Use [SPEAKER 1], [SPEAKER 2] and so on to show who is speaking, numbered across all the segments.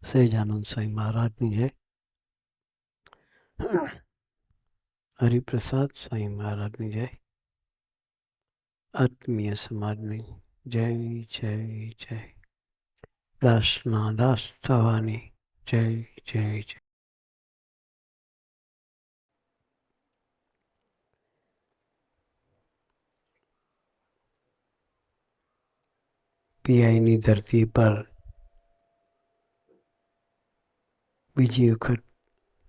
[SPEAKER 1] સહેજાનંદ સ્વામી મહારાજની જય, હરિપ્રસાદ સ્વામી મહારાજની જય, આત્મીય સમાજની જય જય જય, દાસના દાસ થવાની જય જય જય. પીઆઈની ધરતી પર બીજી વખત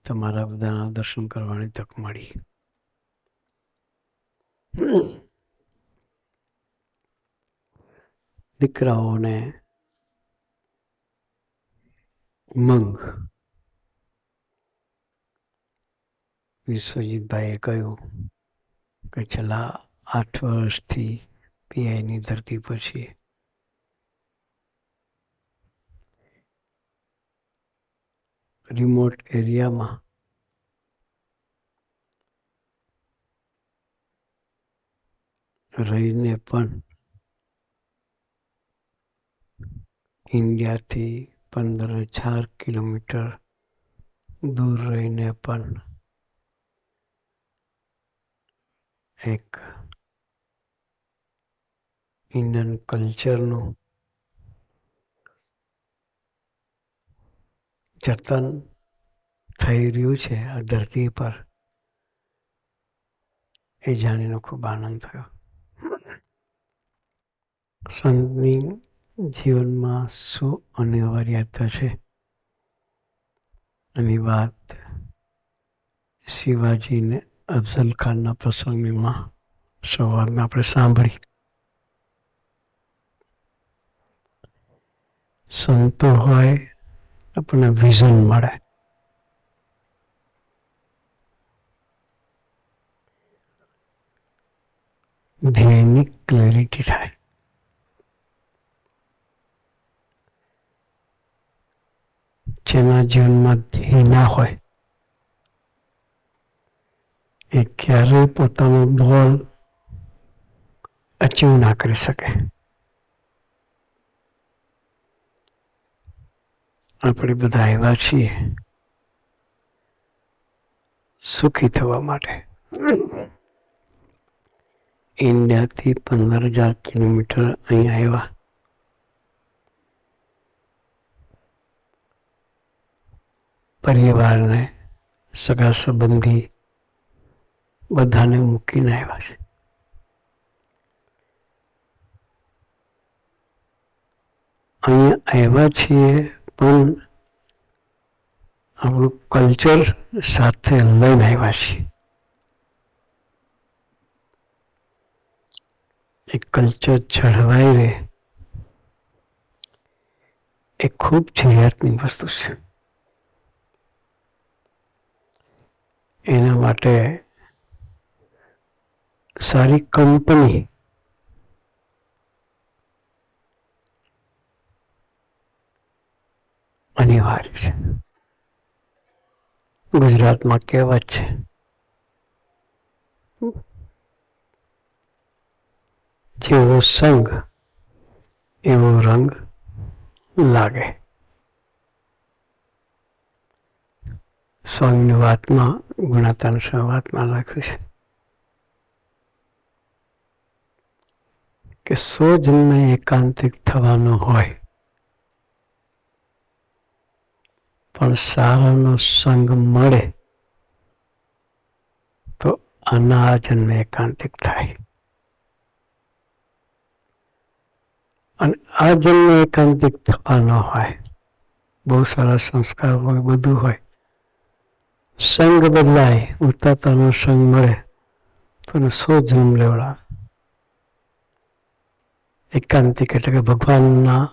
[SPEAKER 1] તમારા બધાના દર્શન કરવાની તક મળી. દીકરાઓને ઉમંગ. વિશ્વજીતભાઈએ કહ્યું કે છેલ્લા 8 વર્ષથી પીઆઈની ધરતી પર છીએ. રિમોટ એરિયામાં રહીને પણ ઇન્ડિયાથી 15,000 કિલોમીટર દૂર રહીને પણ એક ઇન્ડિયન કલ્ચરનું જતન થઈ રહ્યું છે આ ધરતી પર, એ જાણીને ખૂબ આનંદ થયો. સંતની જીવનમાં શું અનિવાર્યતા છે એની વાત શિવાજીને અફઝલ ખાનના પ્રસંગમાં સંવાદમાં આપણે સાંભળી. સંતો હોય આપણને વિઝન મળે. ધ્યેયની ક્લેરિટી થાય. જેના જીવનમાં ધ્યેય ના હોય એ ક્યારેય પોતાનો ગોલ અચીવ ના કરી શકે. આપણે બધા આવ્યા છીએ સુખી થવા માટે. ઇન્ડિયાથી 15,000 કિલોમીટર અહીં આવ્યા. પરિવારને, સગા સંબંધી બધાને મૂકીને આવ્યા છે. અહીંયા આવ્યા છીએ પણ આપણું કલ્ચર સાથે લઈને આવ્યા છીએ. એ કલ્ચર જળવાઈ રહે એ ખૂબ જરૂરિયાતની વસ્તુ છે. એના માટે સારી કંપની અનિવાર્ય છે. ગુજરાતમાં કહેવત છે, જેવો સંગ એવો રંગ લાગે. સ્વામીની વાતમાં, ગુણાતાન વાતમાં લખ્યું છે કે 100 જન્મે એકાંતિક થવાનો હોય પણ સારાનો સંગ મળે તો આના જન્મે એકાંતિક થાય. અને આ જન્મે એકાંતિક થવાનો હોય, બહુ સારા સંસ્કાર હોય, બધું હોય, સંગ બદલાય, ઉતાતાનો સંગ મળે તો 100 જન્મ લેવડા. એકાંતિક એટલે કે ભગવાનના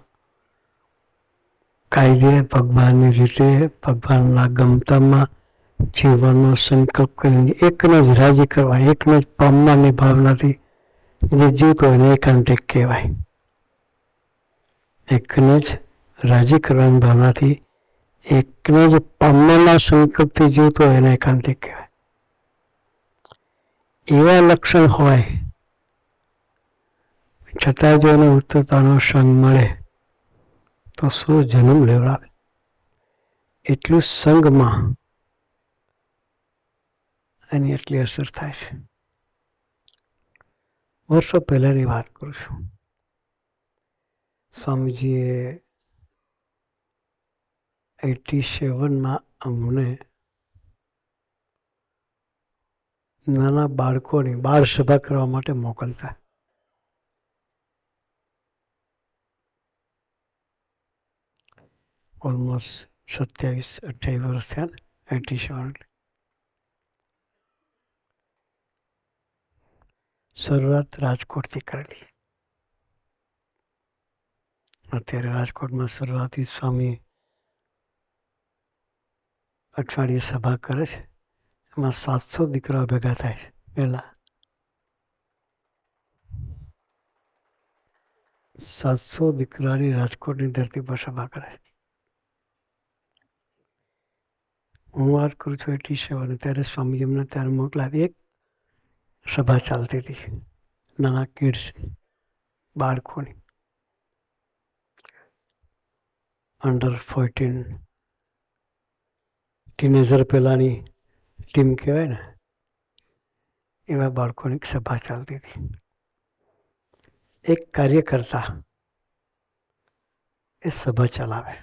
[SPEAKER 1] કાયદે, ભગવાનની રીતે, ભગવાનના ગમતામાં જીવનનો સંકલ્પ કરીને એકને જ રાજી કરવા, એકને જ પામવાની ભાવનાથી જે જીવતો હોય એને એકાંતિક કહેવાય. એકને જ રાજી કરવાની ભાવનાથી, એકને જ પામવાના સંકલ્પથી જીવતો હોય એને એકાંતિક કહેવાય. એવા લક્ષણ હોય છતાં જો એને ઉત્તરતાનો સંગ મળે તો 100 જન્મ લેવડાવે. એટલું સંગમાં એની એટલી અસર થાય છે. વર્ષો પહેલાની વાત કરું છું. સ્વામીજીએ 87માં અમને નાના બાળકોની બાળ સભા કરવા માટે મોકલતા. ઓલમોસ્ટ 27-28 વર્ષ થયા ને 87. શરૂઆત રાજકોટથી કરેલી. અત્યારે રાજકોટમાં શરૂઆતી સ્વામી અઠવાડિયે સભા કરે છે. એમાં 700 દીકરાઓ ભેગા થાય છે. પહેલા 700 દીકરાની રાજકોટની ધરતી પર સભા કરે છે. હું વાત કરું છું 87. ત્યારે સ્વામી એમને ત્યારે મોકલાતી એક સભા ચાલતી હતી નાના કિડ્સ બાળકોની, અંડર 14 ટીનેજર પહેલાંની ટીમ કહેવાય ને એવા બાળકોની સભા ચાલતી હતી. એક કાર્યકર્તા એ સભા ચલાવે.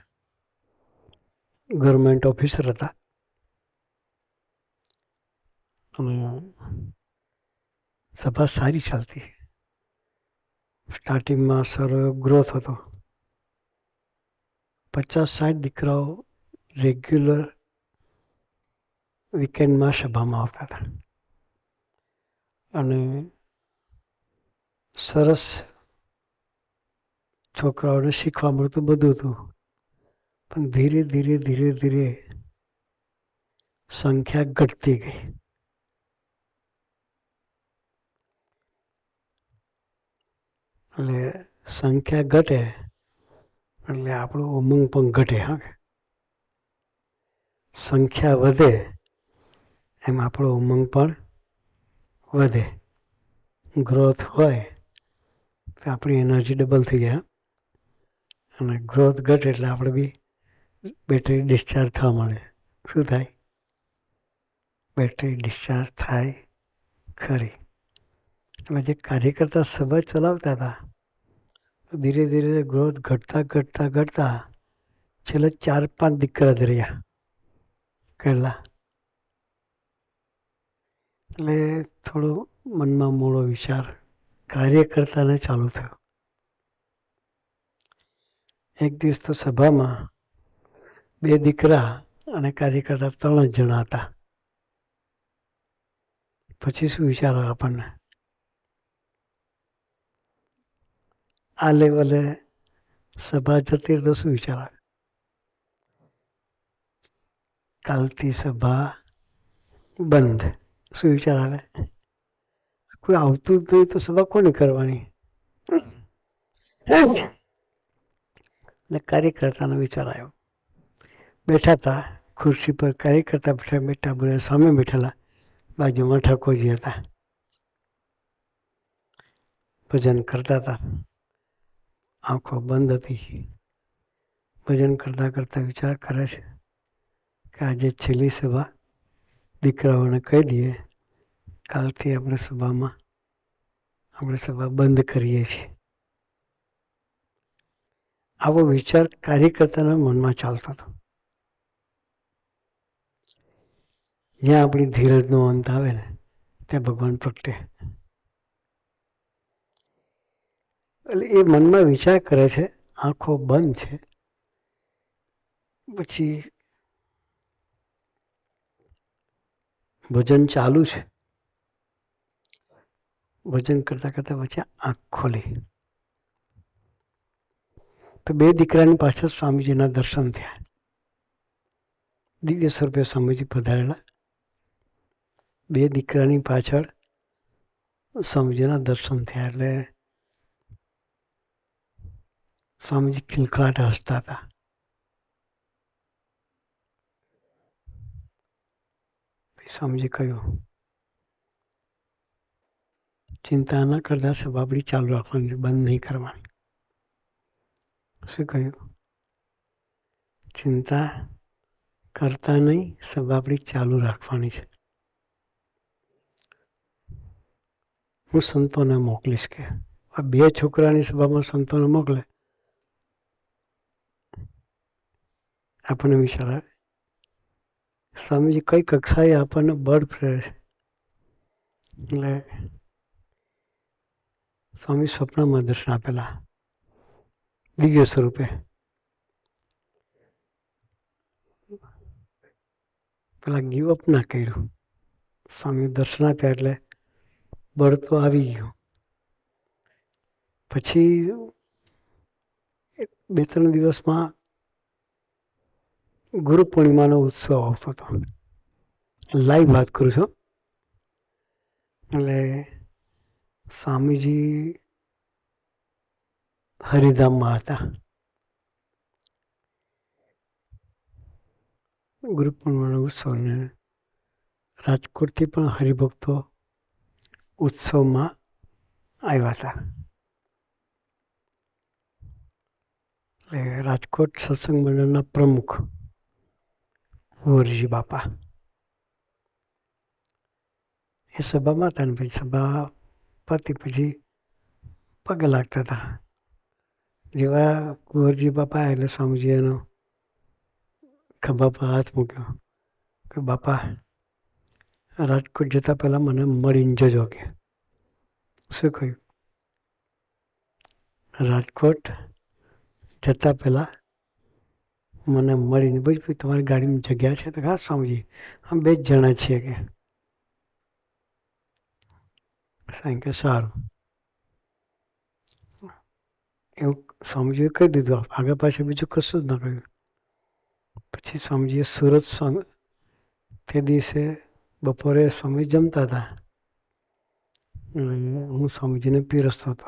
[SPEAKER 1] ગવર્મેન્ટ ઓફિસર હતા અને સભા સારી ચાલતી. સ્ટાર્ટિંગમાં સારો ગ્રોથ હતો. 50-60 દીકરાઓ રેગ્યુલર વીકેન્ડમાં સભામાં આવતા હતા અને સરસ છોકરાઓને શીખવા મળતું બધું હતું. પણ ધીરે ધીરે ધીરે ધીરે સંખ્યા ઘટતી ગઈ. એટલે સંખ્યા ઘટે એટલે આપણું ઉમંગ પણ ઘટે. હા, સંખ્યા વધે એમ આપણો ઉમંગ પણ વધે. ગ્રોથ હોય તો આપણી એનર્જી ડબલ થઈ જાય અને ગ્રોથ ઘટે એટલે આપણે બી બેટરી ડિસ્ચાર્જ થવા મળે. શું થાય? બેટરી ડિસ્ચાર્જ થાય ખરી. અને જે કાર્યકર્તા સભા ચલાવતા હતા ધીરે ધીરે ગ્રોથ ઘટતા ઘટતા ઘટતા છેલ્લે 4-5 દીકરા જ રહ્યા પહેલાં. એટલે થોડો મનમાં મોડો વિચાર કાર્યકર્તાને ચાલુ થયો. એક દિવસ તો સભામાં 2 દીકરા અને કાર્યકર્તા 3 જ જણા હતા. પછી શું વિચાર આવે આપણને? આ લેવલે સભા જતી તો શું વિચાર આવે? કાલથી સભા બંધ. શું વિચાર આવે? કોઈ આવતું જ નહીં તો સભા કોની કરવાની? એટલે કાર્યકર્તાનો વિચાર આવ્યો. બેઠા હતા ખુરશી પર કાર્યકર્તા બેઠા બધા સામે બેઠેલા બાજુમાં ઠાકોરજી હતા. ભજન કરતા હતા. આંખો બંધ હતી. ભજન કરતાં કરતાં વિચાર કરે છે કે આજે છેલ્લી સભા દીકરાઓને કહી દઈએ કાલથી આપણે સભા બંધ કરીએ છીએ. આવો વિચાર કાર્યકર્તાના મનમાં ચાલતો હતો. જ્યાં આપણી ધીરજનો અંત આવે ને ત્યાં ભગવાન પ્રગટે. એટલે એ મનમાં વિચાર કરે છે, આંખો બંધ છે. પછી ભજન ચાલુ છે. ભજન કરતાં કરતાં પછી આંખ ખોલી તો 2 દીકરાની પાછળ સ્વામીજીના દર્શન થયા. દિવ્ય સ્વરૂપે સ્વામીજી પધારેલા. 2 દીકરાની પાછળ સ્વામીજીના દર્શન થયા એટલે સ્વામીજી ખિલખિલાટ હસતા હતા. સ્વામીજી કહ્યું, ચિંતા ન કરતા સભા આપણી ચાલુ રાખવાની, બંધ નહીં કરવાની. શું કહ્યું? ચિંતા કરતા નહીં, સભા આપણી ચાલુ રાખવાની છે. હું સંતોને મોકલીશ કે આ 2 છોકરાની સભામાં સંતોને મોકલે, આપણને વિચાર આવે સ્વામીજી કઈ કક્ષાએ આપણને બળ પ્રેરે છે. એટલે સ્વામી સ્વપ્નમાં દર્શન આપેલા દિવ્ય સ્વરૂપે. પેલા ગીવ અપ ના કર્યું. સ્વામી દર્શન આપ્યા એટલે બળ તો આવી ગયું. પછી 2-3 દિવસમાં ગુરુ પૂર્ણિમાનો ઉત્સવ આવતો હતો. લાઈવ વાત કરું છું. એટલે સ્વામીજી હરિધામમાં હતા. ગુરુ પૂર્ણિમાનો ઉત્સવને રાજકોટથી પણ હરિભક્તો ઉત્સવમાં આવ્યા હતા. એટલે રાજકોટ સત્સંગ મંડળના પ્રમુખ કુંવરજી બાપા એ સભામાં હતા. ને પછી સભા પતી પછી પગે લાગતા હતા. જેવા કુંવરજી બાપા એટલે સ્વામીજી એનો ખભા પર હાથ મૂક્યો કે બાપા રાજકોટ જતા પહેલાં મને મળીને જજો કે. શું કહ્યું? રાજકોટ જતા પહેલાં મને મળીને ભાઈ તમારી ગાડીની જગ્યા છે? તો હા સ્વામીજી આમ 2 જ જણા છીએ કે. કે સારું. એવું સ્વામીજીએ કહી દીધું. આગળ પાછળ બીજું કશું જ ન કહ્યું. પછી સ્વામીજીએ સુરત સ્વામી તે દિવસે બપોરે સ્વામી જમતા હતા. હું સ્વામીજીને પીરસતો હતો.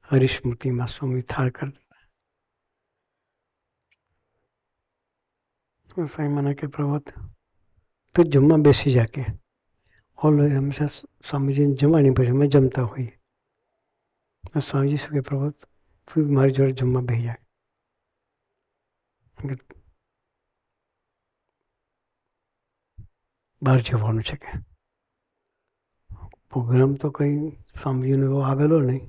[SPEAKER 1] હરિસ્મૃતિમાં સ્વામી થાળ કરતા. સ્વામી મને કે પ્રભત તું જમવા બેસી જા કે. ઓલવેઝ હંમેશા સ્વામીજીને જમાડી પછી અમે જમતા હોઈએ. સ્વામીજી શું કે પ્રભત તું મારી જોડે જમવા બેસી જા. બહાર જવાનું છે કે. પ્રોગ્રામ તો કંઈ સ્વામીજીનો એવો આવેલો નહીં.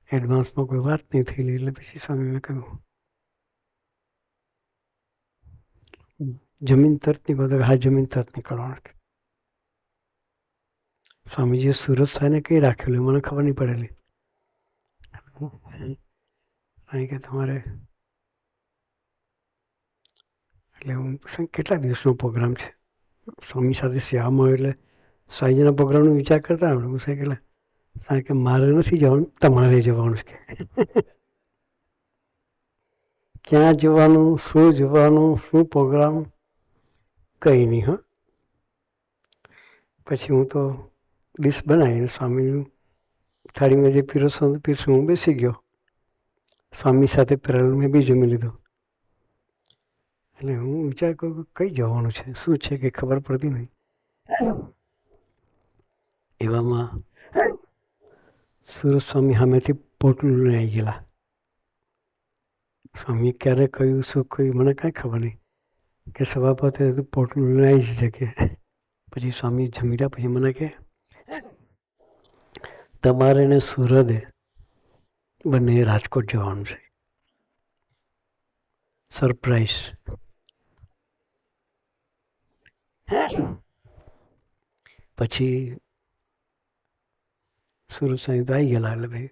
[SPEAKER 1] એડવાન્સમાં કોઈ વાત નહીં થયેલી. એટલે પછી સ્વામીએ કહ્યું જમીન તરત નીકળો. હા જમીન તરત નીકળવાનું. સ્વામીજીએ સુરત સાહેબને કંઈ રાખેલું મને ખબર નહીં પડેલી. અહીં કે તમારે એટલે હું કેટલા દિવસનો પ્રોગ્રામ છે? સ્વામી સાથે સેવામાં એટલે સ્વામીજીના પ્રોગ્રામનો વિચાર કરતા આપણે. હું સાહેબ એટલે સાહેબ કે મારે નથી જવાનું, તમારે જવાનું છે. ક્યાં જવાનું, શું જવાનું, શું પ્રોગ્રામ કંઈ નહીં. હા પછી હું તો ડીશ બનાવીને સ્વામીનું થાળીમાં જે પીરસવાનું પીરસું હું બેસી ગયો. સ્વામી સાથે પહેરેલું મેં બી જમી લીધું. એટલે હું વિચાર કરું કે કઈ જવાનું છે, શું છે કે ખબર પડતી નહીં. એવામાં સુરત સ્વામી સામેથી પોટલું લઈને આવી ગયેલા. સ્વામી ક્યારે કહ્યું શું કહ્યું મને કાંઈ ખબર નહીં. કે સભાપતિ પોટલું લઈને આવી છે કે. પછી સ્વામી જમી રહ્યા પછી મને કે તમારે ને સુરદે બંને રાજકોટ જવાનું છે. સરપ્રાઈઝ. પછી સુરત સાંઈ તો આવી ગયેલા. એટલે ભાઈ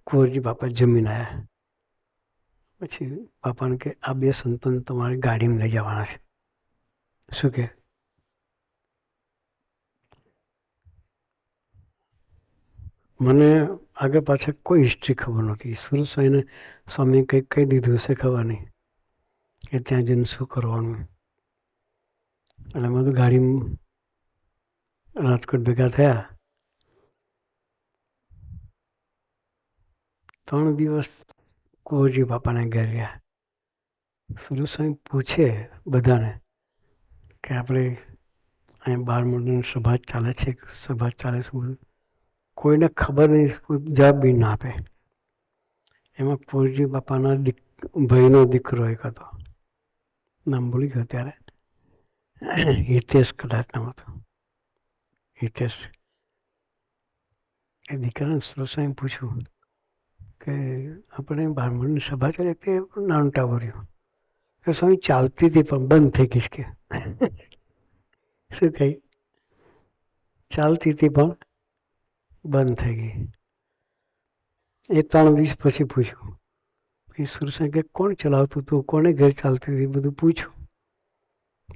[SPEAKER 1] કુંવરજી બાપા જમીન આવ્યા. પછી બાપાને કે આ 2 સંતોને તમારે ગાડીમાં લઈ જવાના છે. શું કે મને આગળ પાછળ કોઈ હિસ્ટ્રી ખબર નહોતી. સુરત સાંઈને સ્વામીએ કંઈક કહી દીધું હશે ખબર નહીં કે ત્યાં જઈને શું કરવાનું. એટલે અમે તો ગાડીમાં રાજકોટ ભેગા થયા. 3 દિવસ કુંવરજી બાપાને ઘેર રહ્યા. સુરત સ્વામી પૂછે બધાને કે આપણે અહીં બાળમંડળની સભા ચાલે છે, સભા ચાલે છે બધું. કોઈને ખબર નહીં, કોઈ જવાબ બી ના આપે. એમાં પૂરજી બાપાના ભાઈનો દીકરો એક હતો, નામ ભૂલી ગયો ત્યારે, હિતેશ કદાચ નામ હતું, હિતેશ. એ દીકરાને સુરસાઈ પૂછ્યું કે આપણે બ્રાહ્મણની સભા ચાલે તે નાનું ટાવર્યું એ સ્વામી ચાલતી હતી પણ બંધ થઈ ગઈ કે શું કહી ચાલતી હતી પણ બંધ થઈ ગઈ. એ 3 દિવસ પછી પૂછ્યું. પછી સુરસાઈ કે કોણ ચલાવતું હતું, કોને ઘર ચાલતી હતી, બધું પૂછ્યું.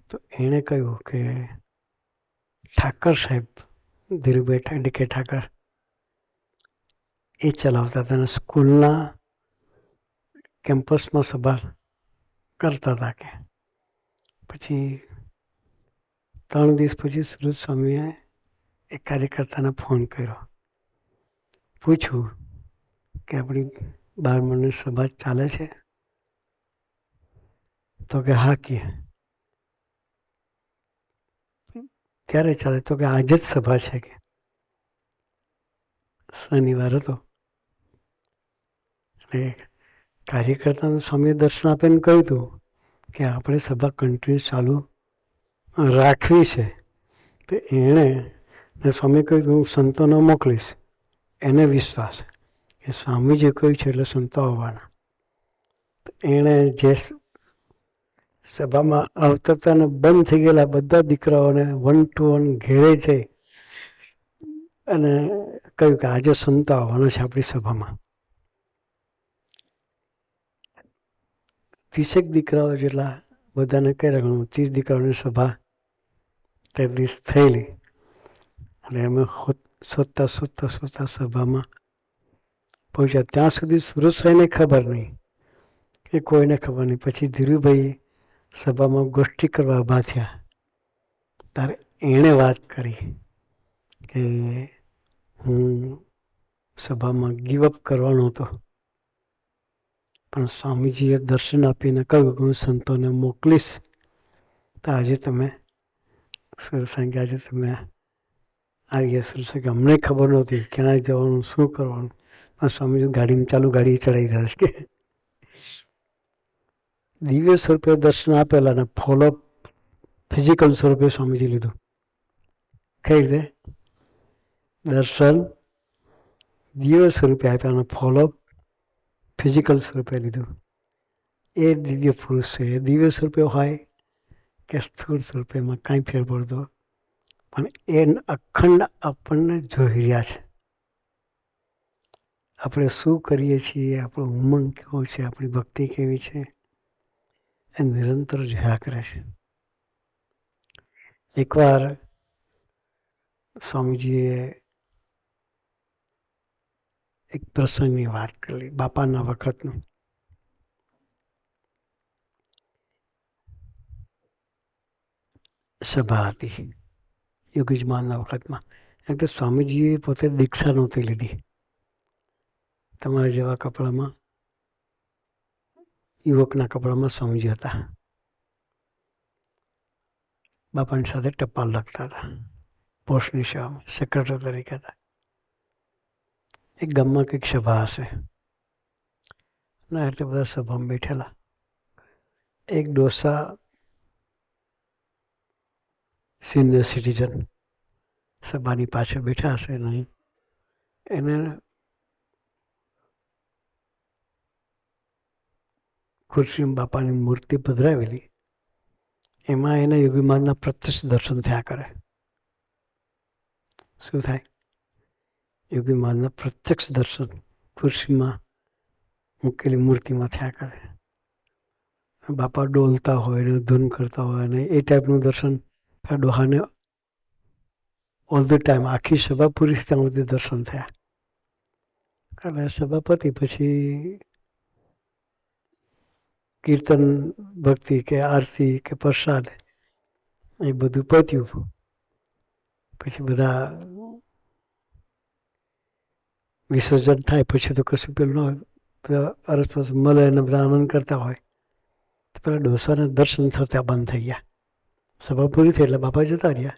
[SPEAKER 1] તો એણે કહ્યું કે ઠાકર સાહેબ, ધીરુભાઈ ડીકે ઠાકર, એ ચલાવતા હતા અને સ્કૂલના કેમ્પસમાં સભા કરતા હતા કે. પછી 3 દિવસ પછી સુરત સ્વામીએ એક કાર્યકર્તાને ફોન કર્યો, પૂછ્યું કે આપણી 12 સભા ચાલે છે? તો કે હા. કે ક્યારે ચાલે? તો કે આજે જ સભા છે કે. શનિવાર હતો એટલે કાર્યકર્તાને સ્વામીએ દર્શન આપીને કહ્યું હતું કે આપણે સભા કન્ટિન્યુ ચાલુ રાખવી છે. તો એણે સ્વામીએ કહ્યું હું સંતોને મોકલીશ, એને વિશ્વાસ કે સ્વામીજી કહ્યું છે એટલે સંતો આવવાના. એણે જે સભામાં આવતા હતા ને બંધ થઈ ગયેલા બધા દીકરાઓને 1 to 1 ઘેરે જઈ અને કહ્યું કે આજે સંતો આવવાના છે આપણી સભામાં. 30 દીકરાઓ જેટલા બધાને કહી રહ્યું, 30 દીકરાઓની સભા તે દિવસ થયેલી. અને અમે શોધતા સભામાં પહોંચ્યા. ત્યાં સુધી સુરતસાઈને ખબર નહીં કે કોઈને ખબર નહીં. પછી ધીરુભાઈ સભામાં ગોષ્ઠી કરવા ઊભા થયા ત્યારે એણે વાત કરી કે હું સભામાં ગીવઅપ કરવાનો હતો, પણ સ્વામીજીએ દર્શન આપીને કહ્યું કે હું સંતોને મોકલીશ. તો આજે તમે સુરસાઈ કે આજે તમે આવી ગયા. સુરસાઈ કે અમને ખબર નહોતી ક્યાં જવાનું, શું કરવાનું. સ્વામીજી ગાડીમાં ચાલુ ગાડી ચડાવી દીધા છે કે દિવ્ય સ્વરૂપે દર્શન આપેલા અને ફોલોઅપ ફિઝિકલ સ્વરૂપે સ્વામીજી લીધું. કઈ રીતે? દર્શન દિવ્ય સ્વરૂપે આપ્યા અને ફોલોઅપ ફિઝિકલ સ્વરૂપે લીધું. એ દિવ્ય પુરુષ છે. એ દિવ્ય સ્વરૂપે હોય કે સ્થૂળ સ્વરૂપેમાં કાંઈ ફેર પડતો પણ એ અખંડ આપણને જોઈ રહ્યા છે. આપણે શું કરીએ છીએ, આપણો ઉમંગ કેવો છે, આપણી ભક્તિ કેવી છે, એ નિરંતર જોયા કરે છે. એકવાર સ્વામીજીએ એક પ્રસંગની વાત કરી બાપાના વખતનું. સભા હતી યોગીજમાનના વખતમાં. એમ કે સ્વામીજીએ પોતે દીક્ષા નહોતી લીધી. તમારા જેવા કપડામાં, યુવકના કપડામાં સ્વામીજી હતા. બાપાની સાથે ટપાલ લખતા હતા, પોસ્ટની સેવામાં સેક્રેટરી તરીકે હતા. એક ગામમાં કંઈક સભા હશે ને એટલે બધા સભામાં બેઠેલા. એક ડોસા સિનિયર સિટીઝન સભાની પાછળ બેઠા હશે નહીં, એને ખુરશીમાં બાપાની મૂર્તિ પધરાવેલી, એમાં એને યોગીમાનના પ્રત્યક્ષ દર્શન થયા કરે. શું થાય? યોગીમાનના પ્રત્યક્ષ દર્શન ખુરશીમાં મૂકેલી મૂર્તિમાં થયા કરે. બાપા ડોલતા હોય ને ધૂન કરતા હોય ને એ ટાઈપનું દર્શન ડોહાને ઓલ ધ ટાઈમ આખી સભા પૂરી ત્યાં સુધી દર્શન થયા. એટલે સભા પતી પછી કીર્તન ભક્તિ કે આરતી કે પ્રસાદ એ બધું પત્યું. પછી બધા વિસર્જન થાય પછી તો કશું પેલું ન હોય, બધા અરસપરસ મળે અને બધા આનંદ કરતા હોય. તો પેલા ડોસાને દર્શન થતા બંધ થઈ ગયા. સભા પૂરી થઈ એટલે બાપા જતા રહ્યા.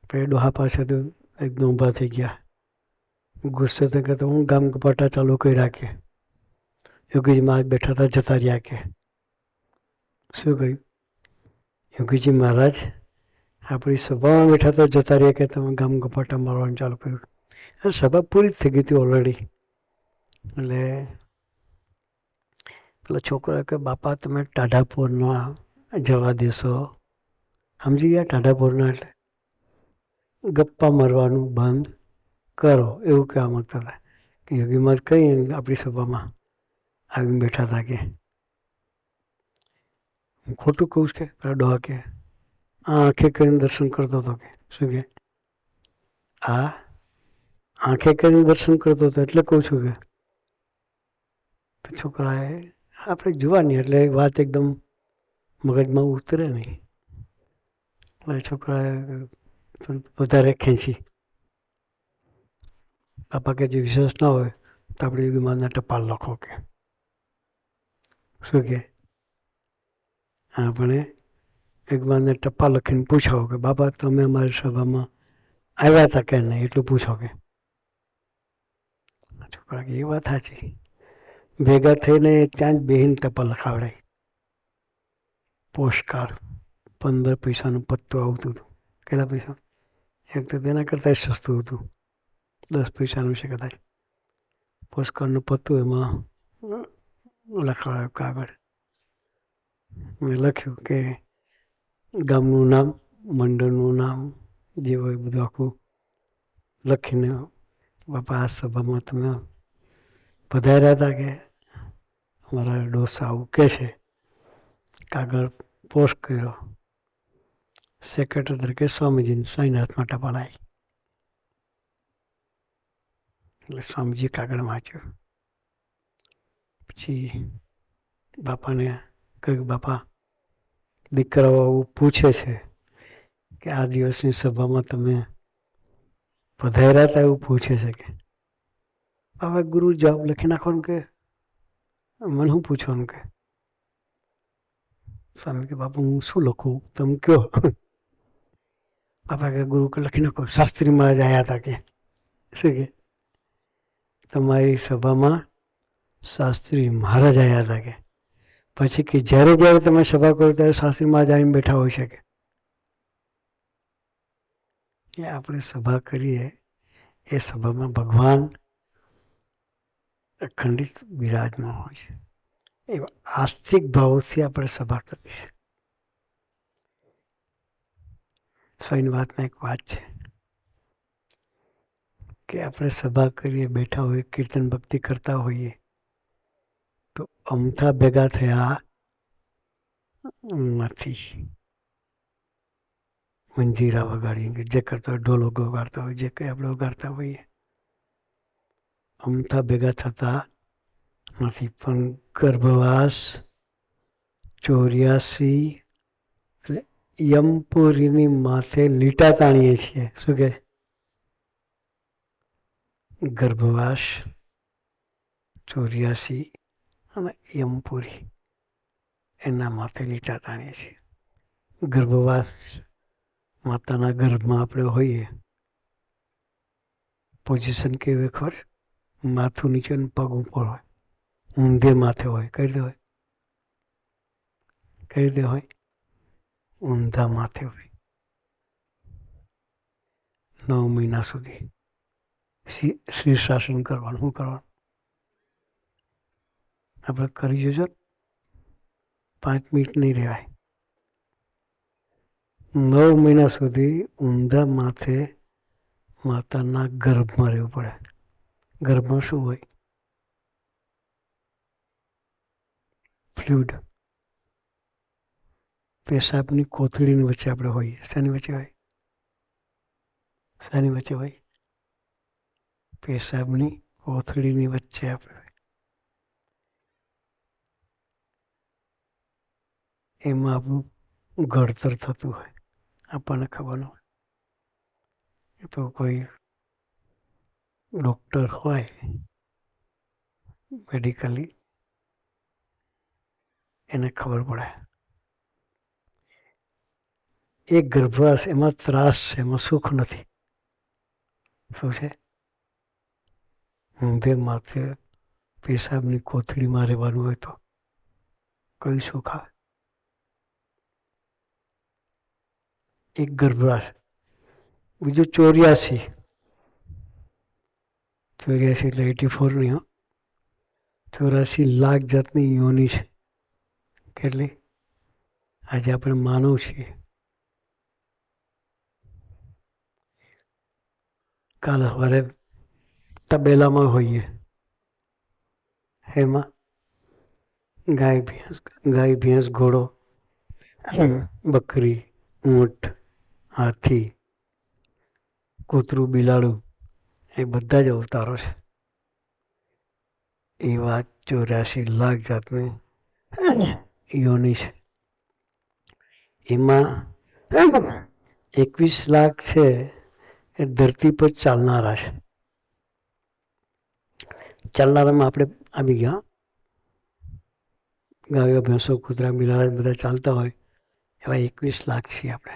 [SPEAKER 1] પછી ડોહા પાછળ એકદમ ઊભા થઈ ગયા. ગુસ્સે તો કહેતો હું ગામ કપાટા ચાલુ કરી રાખીએ. યોગીજી મહારાજ બેઠા હતા, જતા રહ્યા કે શું કહ્યું? યોગીજી મહારાજ આપણી સભામાં બેઠા હતા, જતા રહ્યા કે તમે ગામ ગપાટા મારવાનું ચાલુ કર્યું. સભા પૂરી જ થઈ ગઈ હતી ઓલરેડી. એટલે પેલા છોકરા કે બાપા તમે ટાઢાપોરના જવા દેશો? સમજી ગયા? ટાઢાપોરના એટલે ગપ્પા મારવાનું બંધ કરો, એવું કહેવા માગતા હતા. કે યોગી મહારાજ કઈ આપણી સભામાં આવીને બેઠા હતા કે હું ખોટું કહું છું કે પેલા ડોહા કે આંખે કરીને દર્શન કરતો હતો કે શું કે આંખે કરીને દર્શન કરતો હતો એટલે કહું છું કે છોકરાએ આપણે જોવાની એટલે વાત એકદમ મગજમાં ઉતરે નહીં. એટલે છોકરાએ વધારે ખેંચી. બાપા કે જે વિશ્વાસ ના હોય તો આપણે યોગી મહારાજના ટપાલ લખો કે શું કે આપણે યોગી મહારાજને ટપાલ લખીને પૂછાવો કે બાપા તમે અમારી સભામાં આવ્યા હતા કે નહીં, એટલું પૂછો કે. છોકરા કે એ વાત સાચી. ભેગા થઈને ત્યાં જ બેહીને ટપાલ લખાવડાય. પોસ્ટકાર્ડ 15 પૈસાનું પત્તું આવતું હતું. કેટલા પૈસા? એક તો તેના કરતાં સસ્તું હતું, 10 પૈસાનું છે કદાચ. પોસ્ટકાર્ડનું પત્તું એમાં લખાવડાયું કાગળ. મેં લખ્યું કે ગામનું નામ, મંડળનું નામ, જે હોય બધું આખું લખીને બાપા આ સભામાં તમે પધાર્યા હતા કે અમારા ડોસા આવું કહે છે. કાગળ પોસ્ટ કર્યો. સેક્રેટરી તરીકે સ્વામીજીને સ્વામિનાથમાં ટપાલ આવી. એટલે સ્વામીજી કાગળ વાંચ્યો. પછી બાપાને કહ્યું બાપા દીકરાઓ આવું પૂછે છે કે આ દિવસની સભામાં તમે પધાર્યા હતા એવું પૂછે છે કે બાપા ગુરુ જવાબ લખી નાખવાનું કે મને શું પૂછવાનું કે. સ્વામી કે બાપા હું શું લખું તમે કહો. બાપા કે ગુરુ કે લખી નાખો શાસ્ત્રી મહારાજ આવ્યા હતા કે શું કે તમારી સભામાં શાસ્ત્રી મહારાજ આવ્યા હતા કે પછી કે જ્યારે જ્યારે તમે સભા કરો ત્યારે શાસ્ત્રી મહારાજ આવીને બેઠા હોઈ શકે. એ આપણે સભા કરીએ એ સભામાં ભગવાન અખંડિત બિરાજમાન હોય છે. એવા આસ્તિક ભાવથી આપણે સભા કરીએ છીએ. સ્વાઈની વાતમાં એક વાત છે કે આપણે સભા કરીએ, બેઠા હોઈએ, કીર્તન ભક્તિ કરતા હોઈએ તો અમથા ભેગા થયા નથી. મંજીરા વગાડીએ, જે કરતા હોય ઢોલ વગાડતા હોય, જે કંઈ આપણે વગાડતા હોઈએ અમથા ભેગા થતા નથી. પણ ગર્ભવાસ 84 એટલે યમપુરીની માથે લીટા તાણીએ છીએ. શું કહે? ગર્ભવાસ 84 અને યમપુરી એના માથે લીટા તાણીએ છીએ. ગર્ભવાસ માતાના ગર્ભમાં આપણે હોઈએ, પોઝિશન કેવી ખબર? માથું નીચે પગ ઉપર હોય, ઊંધે માથે હોય. કઈ રીતે હોય? કઈ રીતે હોય? ઊંધા માથે હોય. 9 મહિના સુધી શીર્ષાસન કરવાનું. શું કરવાનું? આપણે કરી જોજો, 5 મિનિટ નહીં રહેવાય. 9 મહિના સુધી ઊંધા માથે માતાના ગર્ભમાં રહેવું પડે. ગર્ભમાં શું હોય? ફ્લુઇડ. પેશાબની કોથળીની વચ્ચે આપણે હોઈએ. શાની વચ્ચે હોય? શાની વચ્ચે હોય? પેશાબની કોથળીની વચ્ચે આપણે હોય. એમાં આપણું ઘડતર થતું હોય, આપણને ખબર ન હોય. તો કોઈ ડૉક્ટર હોય મેડિકલી એને ખબર પડે. એક ગર્ભવાસ એમાં ત્રાસ છે, એમાં સુખ નથી. શું છે? ઊંધે માથે પેશાબની કોથળીમાં રહેવાનું હોય તો કયું સુખ આવે? એક ગર્ભરાશ, બીજું 84 એટલે 84 નહીં, 84 લાખ જાતની યોની છે. કેટલી? આજે આપણે માનવ છીએ, કાલ સવારે તબેલામાં હોઈએ, એમાં ગાય ભેંસ ઘોડો બકરી ઊંટ હાથી કૂતરું બિલાડું એ બધા જ અવતારો છે. એવા 84 લાખ જાતની યોની છે. એમાં 21 લાખ છે એ ધરતી પર ચાલનારા છે. ચાલનારામાં આપણે આવી ગયા, ગાયો ભેંસો કૂતરા બિલાડા બધા ચાલતા હોય એવા 21 લાખ છીએ આપણે.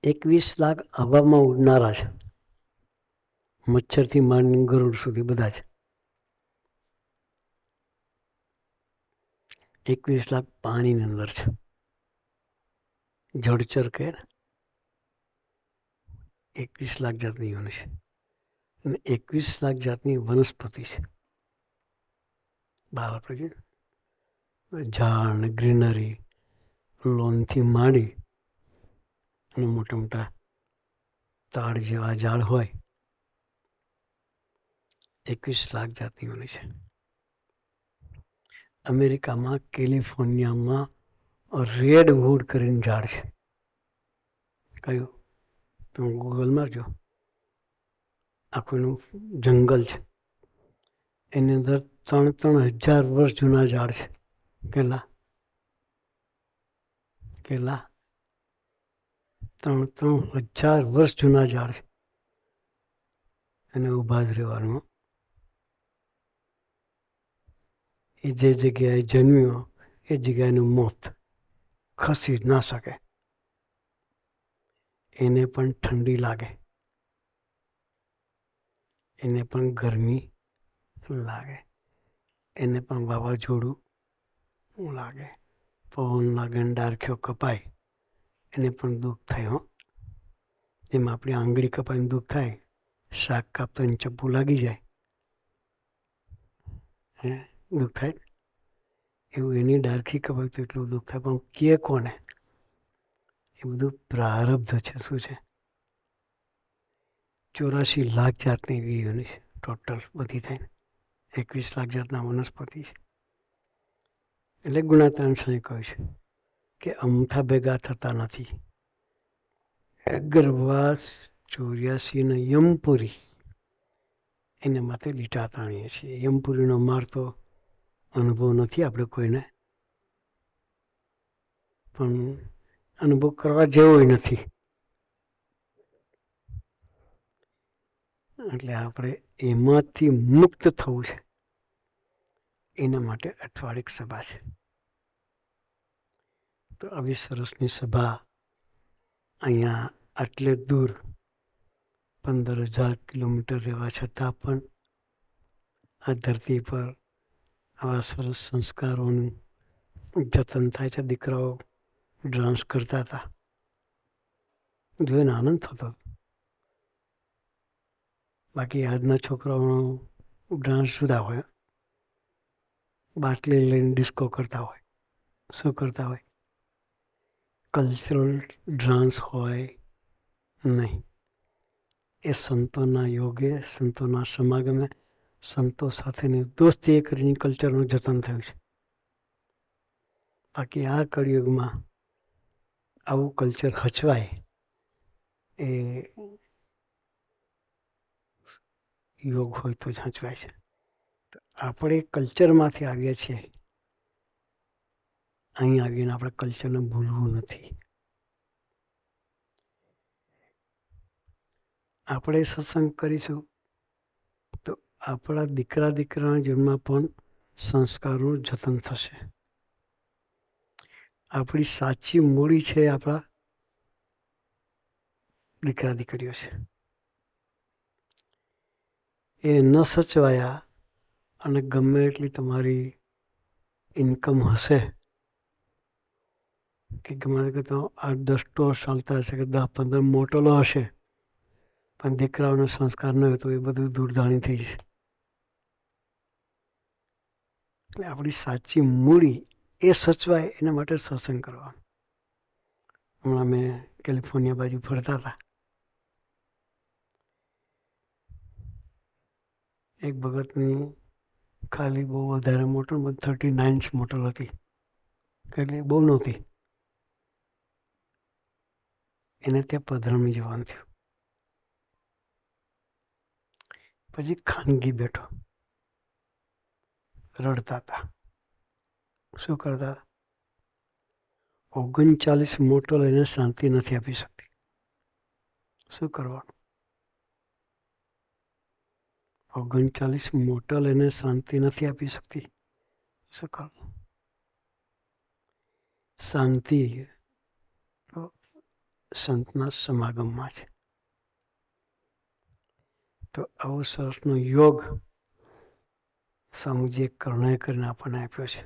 [SPEAKER 1] 21 લાખ હવામાં ઉડનારા છે, મચ્છરથી માંડીને ગરુડ સુધી બધા છે. 21 લાખ પાણીની અંદર છે, જળચર કહે ને. 21 લાખ જાતની યોની છે અને 21 લાખ જાતની વનસ્પતિ છે. બહાર આપણે ઝાડ ને ગ્રીનરી લોનથી માંડી અને મોટા મોટા તાડ જેવા ઝાડ હોય, 21 લાખ જાતની યોની છે. અમેરિકામાં કેલિફોર્નિયામાં રેડ વુડ કરીને ઝાડ છે. કયું? તમે ગૂગલ મારજો, આખું જંગલ છે. એની અંદર 3,000 વર્ષ જૂના ઝાડ છે. કેટલા? 3,000 વર્ષ જૂના ઝાડ છે. એને ઊભા જ રહેવાનું. એ જે જગ્યાએ જન્મ્યો એ જગ્યાએનું મોત ખસી જ ના શકે. એને પણ ઠંડી લાગે, એને પણ ગરમી લાગે, એને પણ વાવાઝોડું લાગે, પવન લાગે, ડારખીઓ કપાય એને પણ દુઃખ થાય. જેમ આપણી આંગળી કપાઈને દુઃખ થાય, શાક કાપતા ચપ્પુ લાગી જાય દુઃખ થાય, એવું એની ડારખી કપાય તો એટલું દુઃખ થાય. પણ કે કોને? એ બધું પ્રારબ્ધ છે. શું છે? 84 લાખ જાતની એવી યોની છે ટોટલ બધી થઈને. 21 લાખ જાતના વનસ્પતિ છે. એટલે ગુણાત્મક કહ્યું છે કે અમથા ભેગા થતા નથી. ગર્ભવાસ 84 ને યમપુરી એને માટે લીટા તાણીએ છીએ. યમપુરીનો માર તો અનુભવ નથી આપણે કોઈને, પણ અનુભવ કરવા જેવો નથી. એટલે આપણે એમાંથી મુક્ત થવું છે. એના માટે અઠવાડિક સભા છે. તો આવી સરસની સભા અહીંયા આટલે દૂર 15,000 કિલોમીટર રહેવા છતાં પણ આ ધરતી પર આવા સરસ સંસ્કારોનું જતન થાય છે. દીકરાઓ ડાન્સ કરતા હતા, જોઈને આનંદ થતો. બાકી આજના છોકરાઓનો ડાન્સ જુદા હોય, બાટલી લઈને ડિસ્કો કરતા હોય. શું કરતા હોય? કલ્ચરલ ડાન્સ હોય નહીં. એ સંતોના યોગે, સંતોના સમાગમે, સંતો સાથેની દોસ્તી કરીને કલ્ચરનું જતન થયું છે. બાકી આ કળિયુગમાં આવું કલ્ચર હચવાય એ યોગ હોય તો જ હચવાય છે. આપણે કલ્ચરમાંથી આવીએ છીએ, અહીં આવીને આપણે કલ્ચરને ભૂલવું નથી. આપણે સત્સંગ કરીશું તો આપણા દીકરાના જન્મમાં પણ સંસ્કારોનું જતન થશે. આપણી સાચી મૂડી છે આપણા દીકરીઓ છે. એ ન સચવાયા અને ગમે એટલી તમારી ઇન્કમ હશે કે ગમે કે તો 8-10 સ્ટોર ચાલતા હશે કે 10-15 મોટલો હશે, પણ દીકરાઓનો સંસ્કાર ન હોય તો એ બધું દૂરધાણી થઈ જશે. એટલે આપણી સાચી મૂડી એ સચવાય એના માટે સત્સંગ કરવા. હમણાં મેં કેલિફોર્નિયા બાજુ ફરતા હતા. એક ભગતની ખાલી બહુ વધારે મોટર 39 મોટર હતી, એટલે બહુ નહોતી. એને ત્યાં પધરામણી જવાનું થયું. પછી ખાનગી બેઠો, રડતા હતા. શું કરતા? 39 મોટો લઈને શાંતિ નથી આપી શકતી. શું કરવાનું? 39 મોટો લઈને શાંતિ નથી આપી શકતી. શું કરવાનું? શાંતિ તો સંતના સમાગમમાં છે. તો આવો સરસનો યોગ સ્વામીજીએ કરુણાએ કરીને આપણને આપ્યો છે.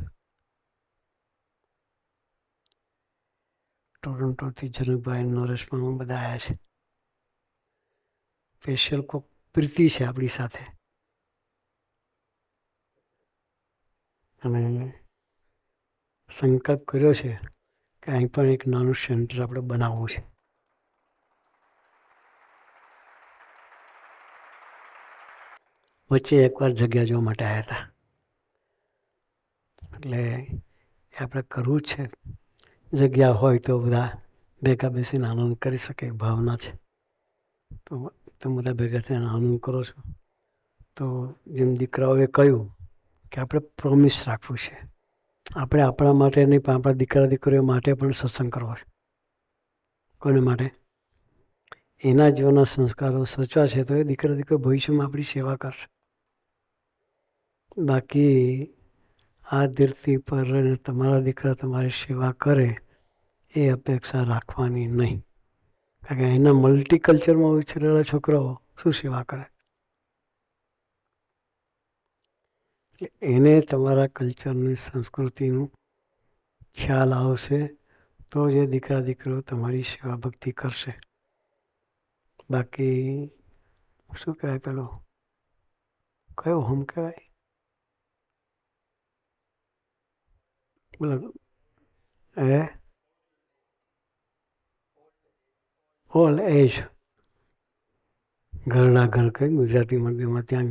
[SPEAKER 1] ટોરન્ટોથી જનકભાઈ, નરેશમાં બધા આવ્યા છે. સ્પેશિયલ કોક પ્રીતિ છે આપણી સાથે, અને સંકલ્પ કર્યો છે કે અહીં પણ એક નાનું સેન્ટર આપણે બનાવવું છે. વચ્ચે એકવાર જગ્યા જોવા માટે આવ્યા હતા. એટલે એ આપણે કરવું જ છે. જગ્યા હોય તો બધા ભેગા બેસીને આનંદ કરી શકે, ભાવના છે. તો તમે બધા ભેગા થઈને આનંદ કરો છો. તો જેમ દીકરાઓએ કહ્યું કે આપણે પ્રોમિસ રાખવું છે. આપણે આપણા માટે નહીં પણ આપણા દીકરા દીકરીઓ માટે પણ સત્સંગ કરવો છે. કોને માટે? એના જીવનના સંસ્કારો સચવા છે તો એ દીકરા દીકરીઓ ભવિષ્યમાં આપણી સેવા કરશે. બાકી આ ધરતી પર તમારા દીકરા તમારી સેવા કરે એ અપેક્ષા રાખવાની નહીં. કારણ કે એના મલ્ટીકલ્ચરમાં ઉછરેલા છોકરાઓ શું સેવા કરે? એને તમારા કલ્ચરની સંસ્કૃતિનું ખ્યાલ આવશે તો જ એ દીકરા દીકરીઓ તમારી સેવા ભક્તિ કરશે. બાકી શું કહેવાય, પેલો કયો હોમ કહેવાય, બોલો ઓલ્ડ એજ, ઘરના ઘર કંઈ ગુજરાતીમાં બેમાં ત્યાં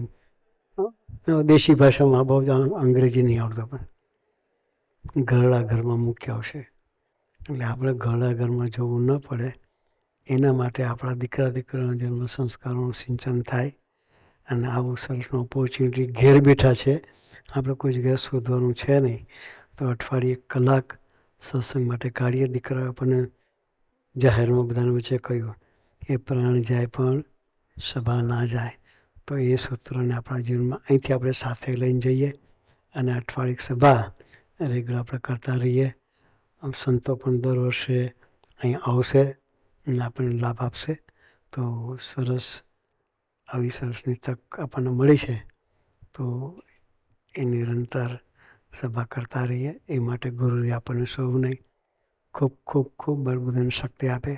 [SPEAKER 1] દેશી ભાષામાં બહુ અંગ્રેજી નહીં આવડતો, પણ ઘરડા ઘરમાં મુખ્ય આવશે. એટલે આપણે ઘરડા ઘરમાં જવું ન પડે એના માટે આપણા દીકરા દીકરીઓના જન્મ સંસ્કારોનું સિંચન થાય. અને આવું સરસનું ઓપોર્ચ્યુનિટી ઘેર બેઠા છે, આપણે કોઈ જગ્યાએ શોધવાનું છે નહીં. તો અઠવાડિયે 1 કલાક સત્સંગ માટે કાઢીએ. દીકરાઓ આપણને જાહેરમાં બધાને વચ્ચે કહ્યું એ પ્રાણ જાય પણ સભા ના જાય. તો એ સૂત્રને આપણા જીવનમાં અહીંથી આપણે સાથે લઈને જઈએ અને અઠવાડિક સભા રેગ્યુલર આપણે કરતા રહીએ. સંતો પણ દર વર્ષે અહીં આવશે અને આપણને લાભ આપશે. તો સરસ, આવી સરસની તક આપણને મળી છે તો એ નિરંતર સભા કરતા રહીએ. એ માટે ગુરુએ આપણને સૌને ખૂબ ખૂબ ખૂબ બળબુદ્ધિ શક્તિ આપે,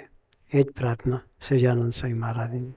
[SPEAKER 1] એ જ પ્રાર્થના સહજાનંદ સ્વામી મહારાજની.